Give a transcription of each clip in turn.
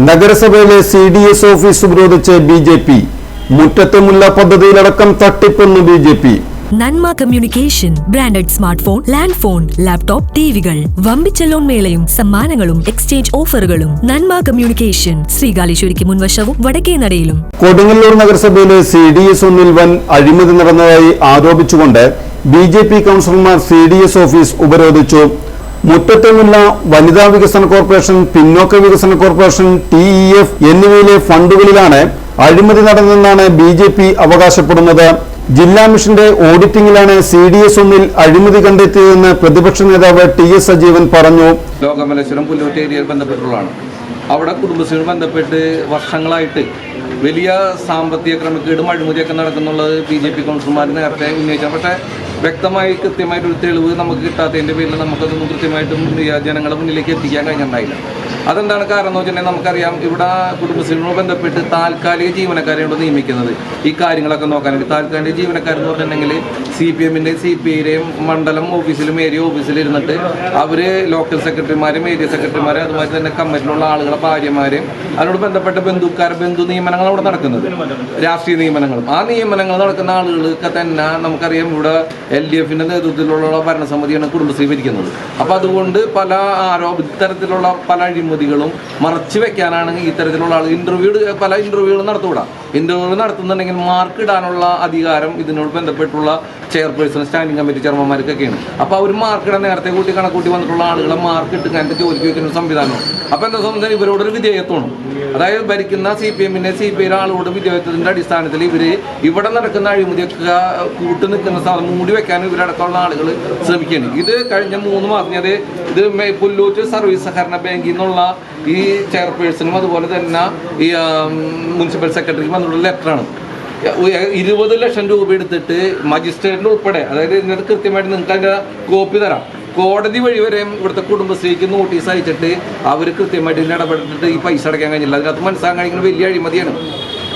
നഗരസഭയിലെ CDS office ഉപരോധിച്ച് BJP. മുറ്റത്തുമുള്ള പദ്ധതിയിലടക്കം തട്ടിപ്പെന്ന് BJP. നന്മ communication branded smart phone, land phone, laptop, ടിവികൾ, വമ്പിച്ച ലോൺ മേളയും സമ്മാനങ്ങളും എക്സ്ചേഞ്ച് ഓഫറുകളും. നന്മ കമ്മ്യൂണിക്കേഷൻ, ശ്രീകാലേശ്വരിക്ക് മുൻവശവും വടക്കേനടയിലും. കൊടുങ്ങല്ലൂർ നഗരസഭയിലെ CDS ഒന്നിൽ വൻ അഴിമതി നടന്നതായി ആരോപിച്ചുകൊണ്ട് BJP കൗൺസിലർമാർ CDS ഓഫീസ് ഉപരോധിച്ചു. മുറ്റത്തുമുള്ള വനിതാ വികസന കോർപ്പറേഷൻ, പിന്നോക്ക വികസന കോർപ്പറേഷൻ, TEF എന്നിവയിലെ ഫണ്ടുകളിലാണ് അഴിമതി നടന്നതെന്നാണ് BJP അവകാശപ്പെടുന്നത്. ജില്ലാ മിഷന്റെ ഓഡിറ്റിംഗിലാണ് CDS ഒന്നിൽ അഴിമതി കണ്ടെത്തിയതെന്ന് പ്രതിപക്ഷ നേതാവ് TS സജീവൻ പറഞ്ഞു. ലോകമലേശ്വരം പുല്ലൂറ്റ് ഏരിയയിൽ ബന്ധപ്പെട്ടുള്ളതാണ്. അവിടെ കുടുംബശ്രീ ബന്ധപ്പെട്ട് വർഷങ്ങളായിട്ട് വലിയ സാമ്പത്തിക ക്രമക്കേടും അഴിമതിയൊക്കെ നടക്കുന്നുള്ളത് BJP കൗൺസിലർമാർ നേരത്തെ ഉന്നയിച്ചാൽ, പക്ഷേ വ്യക്തമായി കൃത്യമായിട്ടൊരു തെളിവ് നമുക്ക് കിട്ടാത്തതിൻ്റെ പേരിൽ നമുക്കതൊന്നും കൃത്യമായിട്ടും ജനങ്ങളുടെ മുന്നിലേക്ക് എത്തിക്കാൻ കഴിഞ്ഞിട്ടുണ്ടായില്ല. അതെന്താണ് കാരണം എന്ന് വെച്ചിട്ടുണ്ടെങ്കിൽ നമുക്കറിയാം, ഇവിടെ കുടുംബശ്രീയോട് ബന്ധപ്പെട്ട് താൽക്കാലിക ജീവനക്കാരെയാണ് നിയമിക്കുന്നത് ഈ കാര്യങ്ങളൊക്കെ നോക്കാനായിട്ട്. താൽക്കാലിക ജീവനക്കാരെന്ന് പറഞ്ഞിട്ടുണ്ടെങ്കിൽ CPM-ൻ്റെയും CPI-യുടെയും മണ്ഡലം ഓഫീസിലും ഏരിയ ഓഫീസിലും ഇരുന്നിട്ട് അവർ ലോക്കൽ സെക്രട്ടറിമാരും ഏരിയ സെക്രട്ടറിമാരും അതുമാതിരി തന്നെ കമ്മിറ്റിയിലുള്ള ആളുകളെ ഭാര്യമാരെയും അതിനോട് ബന്ധപ്പെട്ട ബന്ധു നിയമനങ്ങൾ അവിടെ നടക്കുന്നത്, രാഷ്ട്രീയ നിയമനങ്ങളും. ആ നിയമനങ്ങൾ നടക്കുന്ന ആളുകൾക്ക് തന്നെ നമുക്കറിയാം ഇവിടെ LDF-ൻ്റെ നേതൃത്വത്തിലുള്ള ഭരണസമിതിയാണ് കുടുംബശ്രീ ഭരിക്കുന്നത്. അപ്പോൾ അതുകൊണ്ട് പല ഇത്തരത്തിലുള്ള പല അഴിമതികളും മറച്ചു വെക്കാനാണ് ഇത്തരത്തിലുള്ള ആളുകൾ പല ഇന്റർവ്യൂകളും നടത്തൂടാ. ഇന്റർവ്യൂ നടത്തുന്നുണ്ടെങ്കിൽ മാർക്ക് ഇടാനുള്ള അധികാരം ഇതിനോട് ബന്ധപ്പെട്ടുള്ള ചെയർപേഴ്സൺ, സ്റ്റാൻഡിംഗ് കമ്മിറ്റി ചെയർമാൻമാർക്കൊക്കെയാണ്. അപ്പോൾ അവർ മാർക്ക് ഇടാൻ നേരത്തെ കണക്കൂട്ടി വന്നിട്ടുള്ള ആളുകളെ മാർക്ക് ഇട്ട് കഴിഞ്ഞിട്ട് ജോലിക്ക് വയ്ക്കുന്ന സംവിധാനമാണ്. അപ്പോൾ എന്താ സംബന്ധിച്ചാൽ ഇവരോടൊരു വിധേയത്വമാണ്. അതായത് ഭരിക്കുന്ന CPM-ൻ്റെ CPI-യുടെ ആളുകളുടെ വിധേയത്വത്തിൻ്റെ അടിസ്ഥാനത്തിൽ ഇവിടെ നടക്കുന്ന അഴിമതിയൊക്കെ കൂട്ടു നിൽക്കുന്ന മൂടി വെക്കാൻ ഇവരടക്കമുള്ള ആളുകൾ ശ്രമിക്കുകയാണ്. ഇത് കഴിഞ്ഞ 3 മാസം ഇത് പുല്ലൂറ്റ് സർവീസ് സഹകരണ ബാങ്കിൽ നിന്നുള്ള ഈ ചെയർപേഴ്സണും അതുപോലെ തന്നെ ഈ മുനിസിപ്പൽ സെക്രട്ടറിക്കും വന്നിട്ടുള്ള ലെറ്ററാണ്. 20 ലക്ഷം രൂപ എടുത്തിട്ട് മജിസ്ട്രേറ്റിന് ഉൾപ്പെടെ, അതായത് ഇതിനകത്ത് കൃത്യമായിട്ട് നിങ്ങൾക്ക് അതിൻ്റെ കോപ്പി തരാം, കോടതി വഴി വരെ ഇവിടുത്തെ കുടുംബശ്രീക്ക് നോട്ടീസ് അയച്ചിട്ട് അവർ കൃത്യമായിട്ട് ഇതിൽ ഇടപെട്ടിട്ട് ഈ പൈസ അടയ്ക്കാൻ കഴിഞ്ഞില്ല. അതിനകത്ത് മനസ്സിലാക്കാൻ കഴിക്കുന്ന വലിയ അഴിമതിയാണ്.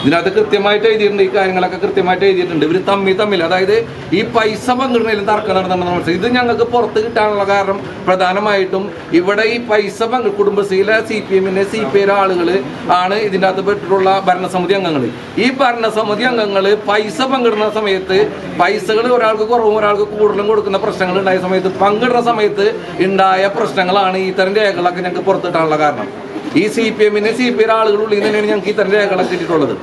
ഇതിനകത്ത് കൃത്യമായിട്ട് എഴുതിയിട്ടുണ്ട്, ഈ കാര്യങ്ങളൊക്കെ കൃത്യമായിട്ട് എഴുതിയിട്ടുണ്ട്. ഇവർ തമ്മിൽ അതായത് ഈ പൈസ പങ്കിടുന്നതിലും തർക്കം നടന്നുണ്ടെന്ന് മനസ്സിലായി. ഇത് ഞങ്ങൾക്ക് പുറത്ത് കിട്ടാനുള്ള കാരണം പ്രധാനമായിട്ടും ഇവിടെ ഈ പൈസ കുടുംബശ്രീയിലെ CPM-ൻ്റെ CPI-യുടെ ആളുകൾ ആണ് ഇതിൻ്റെ അകത്ത് പെട്ടിട്ടുള്ള ഭരണസമിതി അംഗങ്ങൾ. ഈ ഭരണസമിതി അംഗങ്ങൾ പൈസ പങ്കിടുന്ന സമയത്ത് പൈസകൾ ഒരാൾക്ക് കുറവും ഒരാൾക്ക് കൂടുതലും കൊടുക്കുന്ന പ്രശ്നങ്ങൾ ഉണ്ടായ സമയത്ത്, പങ്കിടുന്ന സമയത്ത് ഉണ്ടായ പ്രശ്നങ്ങളാണ് ഇത്തരം രേഖകളൊക്കെ ഞങ്ങൾക്ക് പുറത്തിട്ടാനുള്ള കാരണം. ഈ CPM-ൻ്റെ CPI-യുടെ ആളുകളുള്ളിൽ തന്നെയാണ് ഞങ്ങൾക്ക് ഇത്തരം രേഖകളൊക്കെ കിട്ടിയിട്ടുള്ളത്.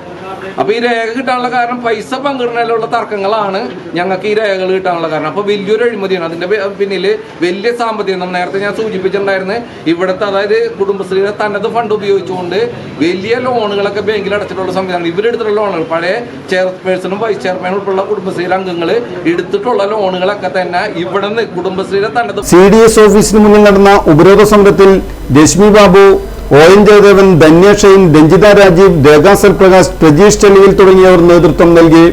അപ്പോൾ ഈ രേഖ കിട്ടാനുള്ള കാരണം പൈസ പങ്കിടുന്നതിലുള്ള തർക്കങ്ങളാണ് ഞങ്ങൾക്ക് ഈ രേഖകൾ കിട്ടാനുള്ള കാരണം. അപ്പോൾ വലിയൊരു അഴിമതിയാണ് അതിൻ്റെ പിന്നിൽ. വലിയ സാമ്പത്തികം നേരത്തെ ഞാൻ സൂചിപ്പിച്ചിട്ടുണ്ടായിരുന്നു. ഇവിടുത്തെ അതായത് കുടുംബശ്രീയുടെ തനത് ഫണ്ട് ഉപയോഗിച്ചുകൊണ്ട് വലിയ ലോണുകളൊക്കെ ബാങ്കിൽ അടച്ചിട്ടുള്ള സംവിധാനം. ഇവരെടുത്തിട്ടുള്ള ലോണുകൾ പഴയ ചെയർപേഴ്സണും വൈസ് ചെയർമാനും ഉൾപ്പെടെ കുടുംബശ്രീയിലെ അംഗങ്ങൾ എടുത്തിട്ടുള്ള ലോണുകളൊക്കെ തന്നെ ഇവിടെ നിന്ന് കുടുംബശ്രീയുടെ തനത്. CDS ഓഫീസിന് മുന്നിൽ നടന്ന ഉപരോധ സമരത്തിൽ രശ്മി ബാബു, ON ജയദേവൻ, ധന്യ ഷെയ്ൻ, രഞ്ജിത രാജീവ്, രേഖാസൽ പ്രകാശ്, പ്രജീഷ് ചെല്ലുവിൽ തുടങ്ങിയവർ നേതൃത്വം നൽകി.